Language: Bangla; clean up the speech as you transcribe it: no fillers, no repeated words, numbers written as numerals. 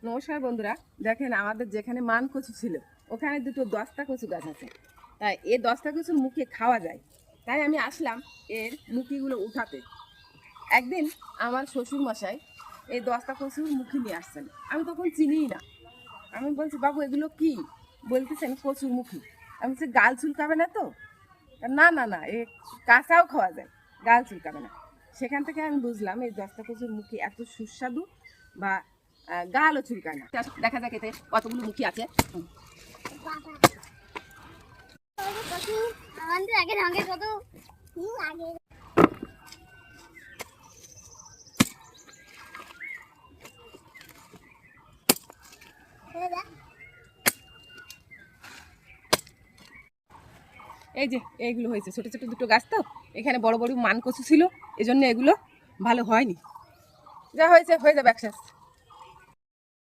নমস্কার বন্ধুরা, দেখেন আমাদের যেখানে মান কচু ছিল ওখানে দুটো দস্তা কচু গাছ আছে। তাই এই দস্তা কচুর মুখে খাওয়া যায়, তাই আমি আসলাম এর মুখিগুলো উঠাতে। একদিন আমার শ্বশুর মশাই এই দস্তা কচুর মুখি নিয়ে আসছেন, আমি তখন চিনিই না। আমি বলছি, বাবু এগুলো কি? বলতেছেন কচুর মুখি। আমি বলছি, গাল চুলকাবে না তো? না না না, এ কাঁচাও খাওয়া যায়, গাল চুলকাবে না। সেখান থেকে আমি বুঝলাম এই দস্তা কচুর মুখি এত সুস্বাদু, বা গালও চুলকায় না। দেখা যাক এতে কতগুলো মুখি আছে। এই যে এইগুলো হয়েছে, ছোট ছোট দুটো গাছ, তো এখানে বড় বড় মান কচু ছিল, এজন্য এগুলো ভালো হয়নি। যা হয়েছে হয়ে যাবে একসাথে।